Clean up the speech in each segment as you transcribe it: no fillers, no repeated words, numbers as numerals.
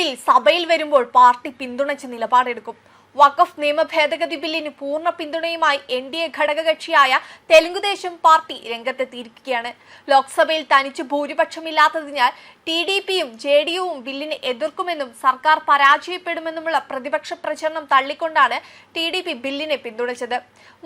Bill സഭയിൽ വരുമ്പോൾ party പിന്തുണച്ച് നിലപാടെടുക്കും. വഖഫ് നിയമ ഭേദഗതി ബില്ലിന് പൂർണ്ണ പിന്തുണയുമായി NDA ഘടകകക്ഷിയായ തെലുങ്കുദേശം പാർട്ടി രംഗത്തെത്തിയിരിക്കുകയാണ്. ലോക്സഭയിൽ തനിച്ച് ഭൂരിപക്ഷമില്ലാത്തതിനാൽ TDPയും JDUവും ബില്ലിനെ എതിർക്കുമെന്നും സർക്കാർ പരാജയപ്പെടുമെന്നുമുള്ള പ്രതിപക്ഷ പ്രചരണം തള്ളിക്കൊണ്ടാണ് TDP ബില്ലിനെ പിന്തുണച്ചത്.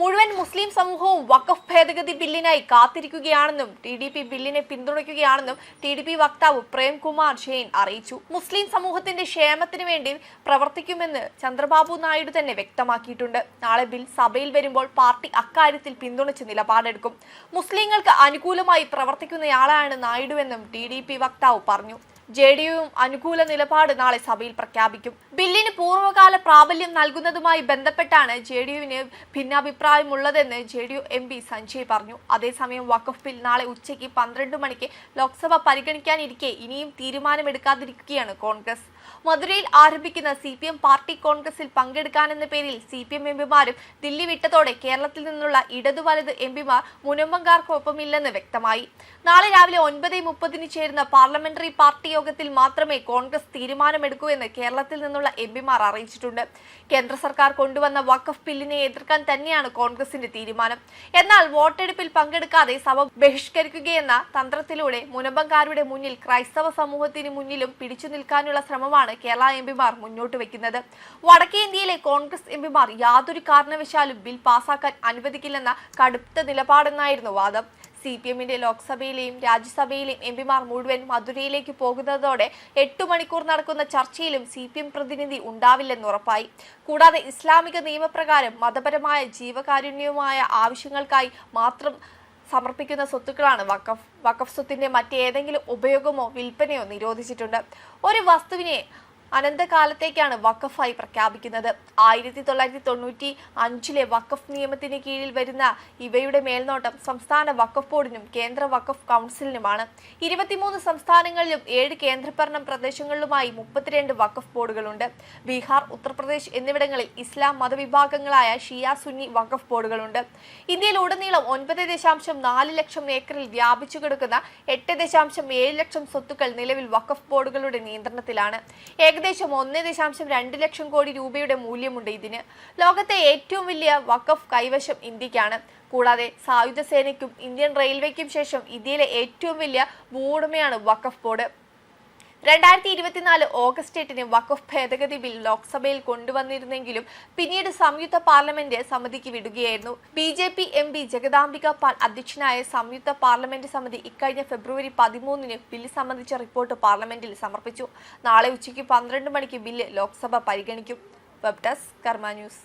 മുഴുവൻ മുസ്ലിം സമൂഹവും വഖഫ് ഭേദഗതി ബില്ലിനായി കാത്തിരിക്കുകയാണെന്നും TDP ബില്ലിനെ പിന്തുണയ്ക്കുകയാണെന്നും TDP വക്താവ് പ്രേംകുമാർ ജെയിൻ അറിയിച്ചു. മുസ്ലിം സമൂഹത്തിന്റെ ക്ഷേമത്തിന് വേണ്ടി പ്രവർത്തിക്കുമെന്ന് ചന്ദ്രബാബു നായിഡു തന്നെ വ്യക്തമാക്കിയിട്ടുണ്ട്. നാളെ ബിൽ സഭയിൽ വരുമ്പോൾ പാർട്ടി അക്കാര്യത്തിൽ പിന്തുണച്ച് നിലപാടെടുക്കും. മുസ്ലിങ്ങൾക്ക് അനുകൂലമായി പ്രവർത്തിക്കുന്നയാളാണ് നായിഡുവെന്നും TDP വക്താവ് പറഞ്ഞു. JDUവും അനുകൂല നിലപാട് നാളെ സഭയിൽ പ്രഖ്യാപിക്കും. ബില്ലിന് പൂർവ്വകാല പ്രാബല്യം നൽകുന്നതുമായി ബന്ധപ്പെട്ടാണ് JDUവിന് ഭിന്നാഭിപ്രായമുള്ളതെന്ന് JDU MP സഞ്ജയ് പറഞ്ഞു. അതേസമയം വഖഫ് ബിൽ നാളെ ഉച്ചയ്ക്ക് 12 മണിക്ക് ലോക്സഭ പരിഗണിക്കാനിരിക്കെ ഇനിയും തീരുമാനമെടുക്കാതിരിക്കുകയാണ് കോൺഗ്രസ്. മധുരയിൽ ആരംഭിക്കുന്ന CPM പാർട്ടി കോൺഗ്രസിൽ പങ്കെടുക്കാനെന്ന പേരിൽ CPM എംപിമാരും ദില്ലി വിട്ടതോടെ കേരളത്തിൽ നിന്നുള്ള ഇടതു വലത് എംപിമാർ മുനമ്പംകാർക്കൊപ്പമില്ലെന്ന് വ്യക്തമായി. നാളെ രാവിലെ 9:30 ചേരുന്ന പാർലമെന്ററി പാർട്ടി യോഗത്തിൽ മാത്രമേ കോൺഗ്രസ് തീരുമാനമെടുക്കൂ എന്ന് കേരളത്തിൽ നിന്നുള്ള എംപിമാർ അറിയിച്ചിട്ടുണ്ട്. കേന്ദ്ര സർക്കാർ കൊണ്ടുവന്ന വഖഫ് ബില്ലിനെ എതിർക്കാൻ തന്നെയാണ് കോൺഗ്രസിന്റെ തീരുമാനം. എന്നാൽ വോട്ടെടുപ്പിൽ പങ്കെടുക്കാതെ സഭ ബഹിഷ്കരിക്കുകയെന്ന തന്ത്രത്തിലൂടെ മുനമ്പംകാരുടെ മുന്നിൽ ക്രൈസ്തവ സമൂഹത്തിന് മുന്നിലും പിടിച്ചു നിൽക്കാനുള്ള ശ്രമമാണ് കേരള എംപിമാർ മുന്നോട്ട് വെക്കുന്നത്. വടക്കേ ഇന്ത്യയിലെ കോൺഗ്രസ് എംപിമാർ യാതൊരു കാരണവശാലും ബിൽ പാസാക്കാൻ അനുവദിക്കില്ലെന്ന കടുത്ത നിലപാടെന്നായിരുന്നു വാദം. CPMന്റെ ലോക്സഭയിലെയും രാജ്യസഭയിലെയും എംപിമാർ മുഴുവൻ മധുരയിലേക്ക് പോകുന്നതോടെ 8 മണിക്കൂർ നടക്കുന്ന ചർച്ചയിലും CPM പ്രതിനിധി ഉണ്ടാവില്ലെന്ന് ഉറപ്പായി. കൂടാതെ ഇസ്ലാമിക നിയമപ്രകാരം മതപരമായ ജീവകാരുണ്യവുമായ ആവശ്യങ്ങൾക്കായി മാത്രം സമർപ്പിക്കുന്ന സ്വത്തുക്കളാണ് വഖഫ് സ്വത്തിന്റെ മറ്റേതെങ്കിലും ഉപയോഗമോ വിൽപ്പനയോ നിരോധിച്ചിട്ടുണ്ട്. ഒരു വസ്തുവിനെ അനന്തകാലത്തേക്കാണ് വഖഫായി പ്രഖ്യാപിക്കുന്നത്. 1995 വഖഫ് നിയമത്തിന് കീഴിൽ വരുന്ന ഇവയുടെ മേൽനോട്ടം സംസ്ഥാന വഖഫ് ബോർഡിനും കേന്ദ്ര വഖഫ് കൗൺസിലിനുമാണ്. 23 സംസ്ഥാനങ്ങളിലും 7 കേന്ദ്രഭരണ പ്രദേശങ്ങളിലുമായി 32 വഖഫ് ബോർഡുകളുണ്ട്. ബീഹാർ, ഉത്തർപ്രദേശ് എന്നിവിടങ്ങളിൽ ഇസ്ലാം മതവിഭാഗങ്ങളായ ഷിയ, സുന്നി വഖഫ് ബോർഡുകളുണ്ട്. ഇന്ത്യയിൽ ഉടനീളം 9.4 ലക്ഷം ഏക്കറിൽ വ്യാപിച്ചു കിടക്കുന്ന 8.7 ലക്ഷം സ്വത്തുക്കൾ നിലവിൽ വഖഫ് ബോർഡുകളുടെ നിയന്ത്രണത്തിലാണ്. ഏകദേശം 1.2 ലക്ഷം കോടി രൂപയുടെ മൂല്യമുണ്ട് ഇതിന്. ലോകത്തെ ഏറ്റവും വലിയ വഖഫ് കൈവശം ഇന്ത്യക്കാണ്. കൂടാതെ സായുധ സേനയ്ക്കും ഇന്ത്യൻ റെയിൽവേക്കും ശേഷം ഇന്ത്യയിലെ ഏറ്റവും വലിയ ഭൂവുടമയാണ് വഖഫ് ബോർഡ്. 2024 ഓഗസ്റ്റ് 8 വഖഫ് ഭേദഗതി ബിൽ ലോക്സഭയിൽ കൊണ്ടുവന്നിരുന്നെങ്കിലും പിന്നീട് സംയുക്ത പാർലമെന്റ് സമിതിക്ക് വിടുകയായിരുന്നു. BJP MP ജഗദാംബിക പാൽ അധ്യക്ഷനായ സംയുക്ത പാർലമെന്റ് സമിതി ഇക്കഴിഞ്ഞ ഫെബ്രുവരി 13 ബില്ല് സംബന്ധിച്ച റിപ്പോർട്ട് പാർലമെന്റിൽ സമർപ്പിച്ചു. നാളെ ഉച്ചയ്ക്ക് 12 മണിക്ക് ബില്ല് ലോക്സഭ പരിഗണിക്കും. വെബ് ഡെസ്ക് കർമ്മ ന്യൂസ്.